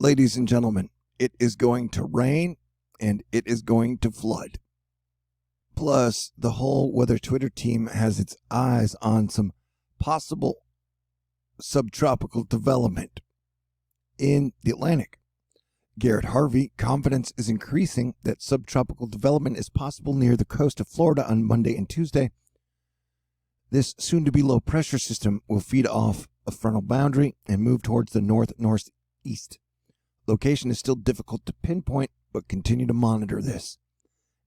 Ladies and gentlemen, it is going to rain and it is going to flood. Plus, the whole weather Twitter team has its eyes on some possible subtropical development in the Atlantic. Garrett Harvey, confidence is increasing that subtropical development is possible near the coast of Florida on Monday and Tuesday. This soon-to-be low-pressure system will feed off a frontal boundary and move towards the north-northeast. Location is still difficult to pinpoint, but continue to monitor this.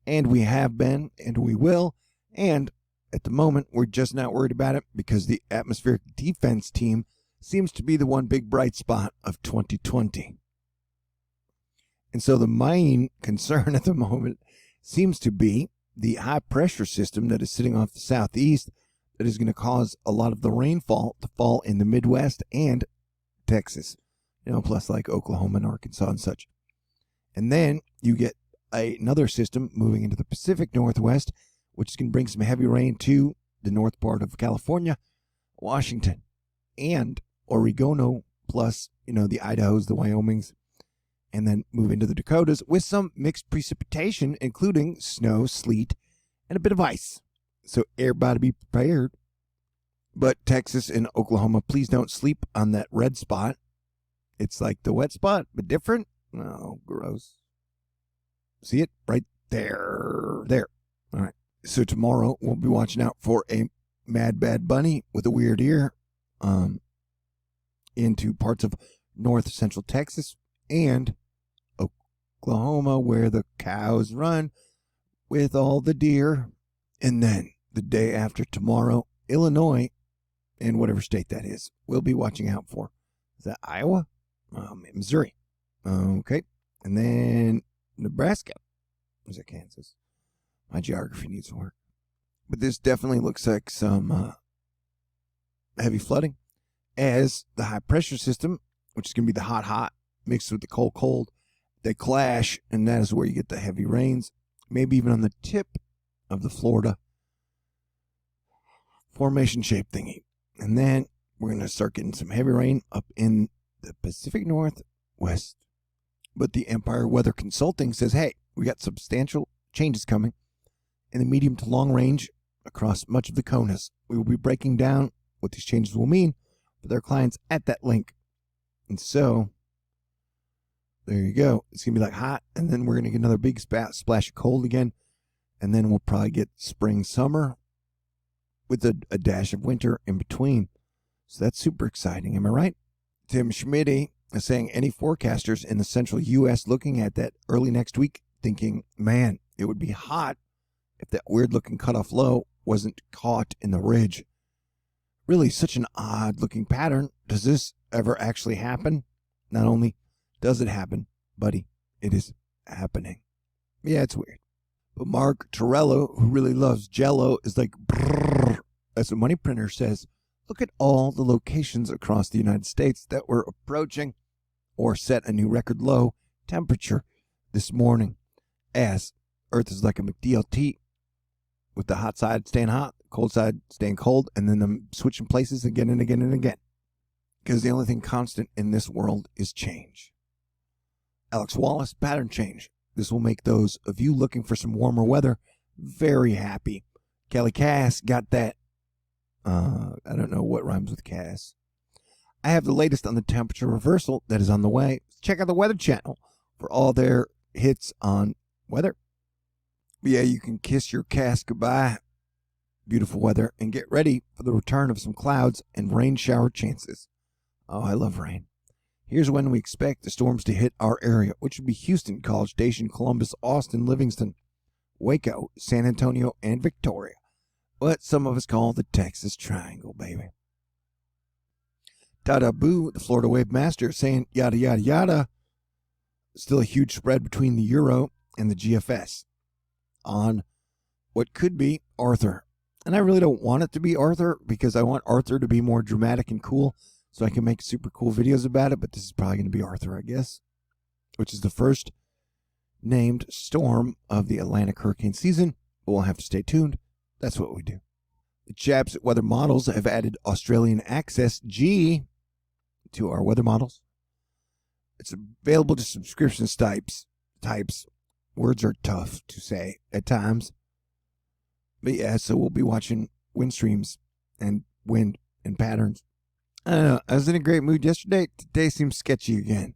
And we have been, and we will, and at the moment, we're just not worried about it because the atmospheric defense team seems to be the one big bright spot of 2020. And so the main concern at the moment seems to be the high-pressure system that is sitting off the southeast that is going to cause a lot of the rainfall to fall in the Midwest and Texas, plus like Oklahoma and Arkansas and such. And then you get another system moving into the Pacific Northwest, which is going to bring some heavy rain to the north part of California, Washington, and Oregon, plus, the Idahos, the Wyomings, and then move into the Dakotas with some mixed precipitation, including snow, sleet, and a bit of ice. So everybody be prepared. But Texas and Oklahoma, please don't sleep on that red spot. It's like the wet spot, but different. Oh, gross. See it? Right there. There. All right. So tomorrow we'll be watching out for a mad bad bunny with a weird ear into parts of north central Texas and Oklahoma, where the cows run with all the deer. And then the day after tomorrow, Illinois, and whatever state that is, we'll be watching out for. Is that Iowa? Missouri. Okay. And then Nebraska. Was that Kansas? My geography needs work. But this definitely looks like some heavy flooding, as the high pressure system, which is going to be the hot mixed with the cold, they clash, and that is where you get the heavy rains, maybe even on the tip of the Florida formation shape thingy. And then we're going to start getting some heavy rain up in the Pacific Northwest. But the Empire Weather Consulting says, hey, we got substantial changes coming in the medium to long range across much of the CONUS. We will be breaking down what these changes will mean for their clients at that link. And so, there you go. It's going to be like hot, and then we're going to get another big splash of cold again. And then we'll probably get spring, summer with a dash of winter in between. So that's super exciting. Am I right? Tim Schmitty is saying any forecasters in the central U.S. looking at that early next week thinking, man, it would be hot if that weird-looking cutoff low wasn't caught in the ridge. Really such an odd-looking pattern. Does this ever actually happen? Not only does it happen, buddy, it is happening. Yeah, it's weird. But Mark Torello, who really loves Jell-O, is like, brrr. As a money printer says, look at all the locations across the United States that were approaching or set a new record low temperature this morning, as Earth is like a McDLT, with the hot side staying hot, cold side staying cold, and then them switching places again and again and again. Because the only thing constant in this world is change. Alex Wallace, pattern change. This will make those of you looking for some warmer weather very happy. Kelly Cass got that. I don't know what rhymes with Cass. I have the latest on the temperature reversal that is on the way. Check out the Weather Channel for all their hits on weather. But yeah, you can kiss your Cass goodbye. Beautiful weather, and get ready for the return of some clouds and rain shower chances. Oh, I love rain. Here's when we expect the storms to hit our area, which would be Houston, College Station, Columbus, Austin, Livingston, Waco, San Antonio, and Victoria. What some of us call the Texas Triangle, baby. Dada Boo, the Florida Wave Master, saying yada, yada, yada. Still a huge spread between the Euro and the GFS on what could be Arthur. And I really don't want it to be Arthur because I want Arthur to be more dramatic and cool so I can make super cool videos about it. But this is probably going to be Arthur, I guess, which is the first named storm of the Atlantic hurricane season. We'll have to stay tuned. That's what we do. The chaps at Weather Models have added Australian Access G to our weather models. It's available to subscription types. Words are tough to say at times. But yeah, so we'll be watching wind streams and wind and patterns. I don't know. I was in a great mood yesterday. Today seems sketchy again.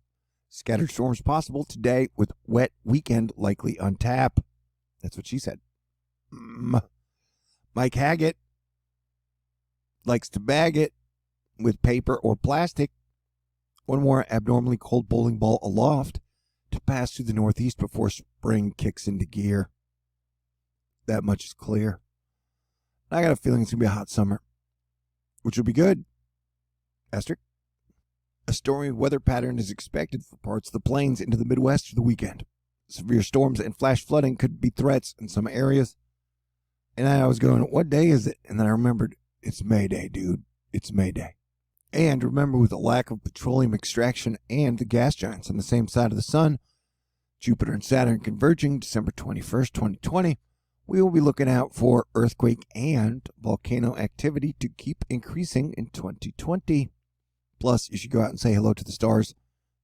Scattered storms possible today with wet weekend likely on tap. That's what she said. Mike Haggett likes to bag it with paper or plastic. One more abnormally cold bowling ball aloft to pass through the northeast before spring kicks into gear. That much is clear. I got a feeling it's going to be a hot summer, which will be good. Asterisk. A stormy weather pattern is expected for parts of the plains into the Midwest for the weekend. Severe storms and flash flooding could be threats in some areas. And I was going, what day is it? And then I remembered, it's May Day, dude. It's May Day. And remember, with the lack of petroleum extraction and the gas giants on the same side of the sun, Jupiter and Saturn converging December 21st, 2020, we will be looking out for earthquake and volcano activity to keep increasing in 2020. Plus, you should go out and say hello to the stars,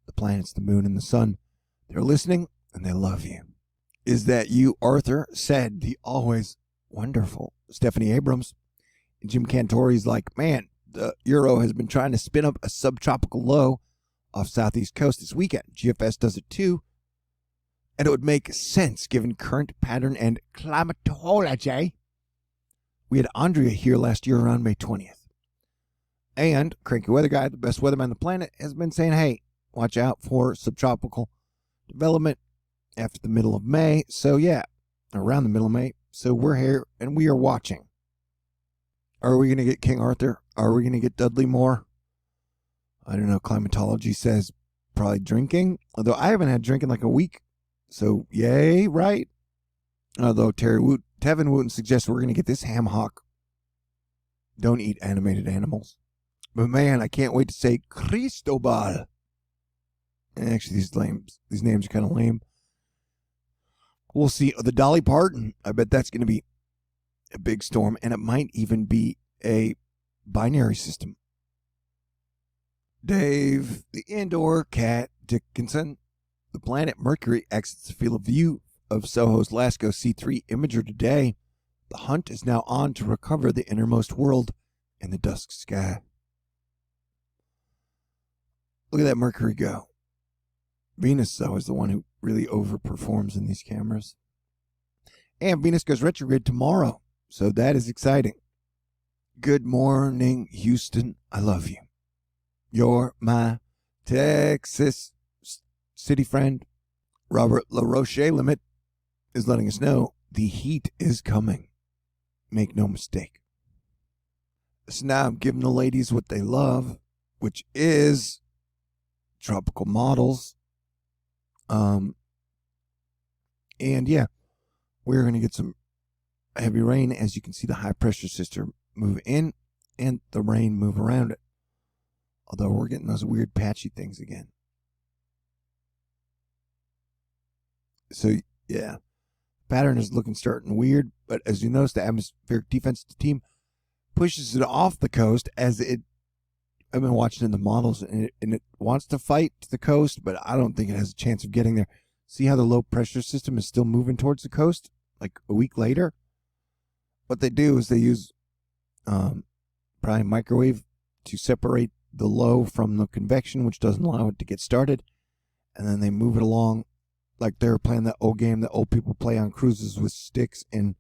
the planets, the moon, and the sun. They're listening, and they love you. Is that you, Arthur? Said the always wonderful Stephanie Abrams. And Jim Cantori's like, man, the Euro has been trying to spin up a subtropical low off southeast coast this weekend. GFS does it too. And it would make sense given current pattern and climatology. We had Andrea here last year around May 20th. And Cranky Weather Guy, the best weatherman on the planet, has been saying, hey, watch out for subtropical development after the middle of May. So yeah, around the middle of May. So we're here and we are watching. Are we going to get King Arthur? Are we going to get Dudley Moore? I don't know. Climatology says probably drinking. Although I haven't had drinking like a week. So yay, right? Although Tevin Wooten suggests we're going to get this ham hock. Don't eat animated animals. But man, I can't wait to say Cristobal. And actually, these names are kind of lame. We'll see. The Dolly Parton. I bet that's going to be a big storm, and it might even be a binary system. Dave, the indoor cat Dickinson. The planet Mercury exits the field of view of Soho's Lasco C3 imager today. The hunt is now on to recover the innermost world in the dusk sky. Look at that Mercury go. Venus, though, is the one who really overperforms in these cameras. And Venus goes retrograde tomorrow, so that is exciting. Good morning, Houston. I love you. You're my Texas city friend. Robert LaRoche Limit is letting us know the heat is coming. Make no mistake. So now I'm giving the ladies what they love, which is tropical models. And yeah, we're going to get some heavy rain. As you can see, the high pressure system move in and the rain move around it. Although we're getting those weird patchy things again. So yeah, pattern is starting weird, but as you notice, the atmospheric defense team pushes it off the coast as it. I've been watching in the models, and it wants to fight to the coast, but I don't think it has a chance of getting there. See how the low pressure system is still moving towards the coast, like a week later? What they do is they use probably microwave to separate the low from the convection, which doesn't allow it to get started, and then they move it along like they're playing that old game that old people play on cruises with sticks and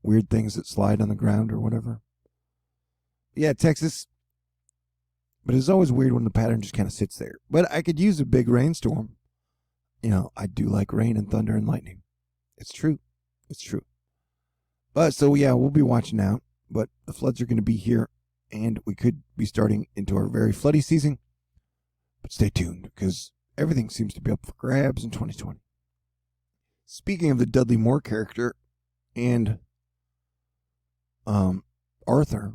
weird things that slide on the ground or whatever. Yeah, Texas. But it's always weird when the pattern just kind of sits there. But I could use a big rainstorm. You know, I do like rain and thunder and lightning. It's true. It's true. But so yeah, we'll be watching out. But the floods are going to be here, and we could be starting into our very floody season. But stay tuned, because everything seems to be up for grabs in 2020. Speaking of the Dudley Moore character and Arthur,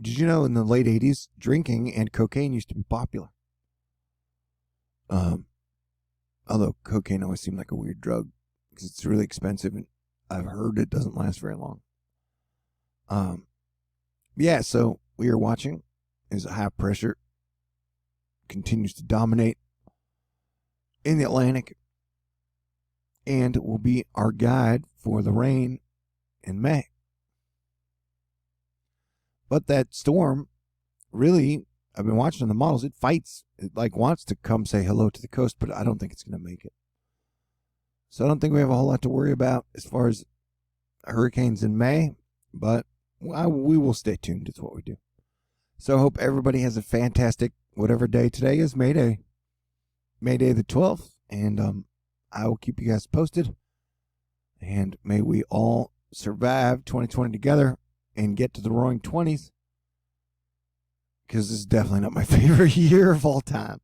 did you know in the late 80s, drinking and cocaine used to be popular? Although cocaine always seemed like a weird drug because it's really expensive, and I've heard it doesn't last very long. Yeah, so we are watching as high pressure continues to dominate in the Atlantic and will be our guide for the rain in May. But that storm, really, I've been watching the models. It fights. It like wants to come say hello to the coast, but I don't think it's going to make it. So I don't think we have a whole lot to worry about as far as hurricanes in May, but we will stay tuned. It's what we do. So I hope everybody has a fantastic whatever day today is, May Day the 12th, and I will keep you guys posted. And may we all survive 2020 together and get to the roaring 20s, because this is definitely not my favorite year of all time.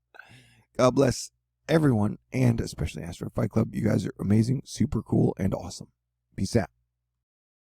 God bless everyone, and especially Astro Fight Club. You guys are amazing, super cool, and awesome. Peace out.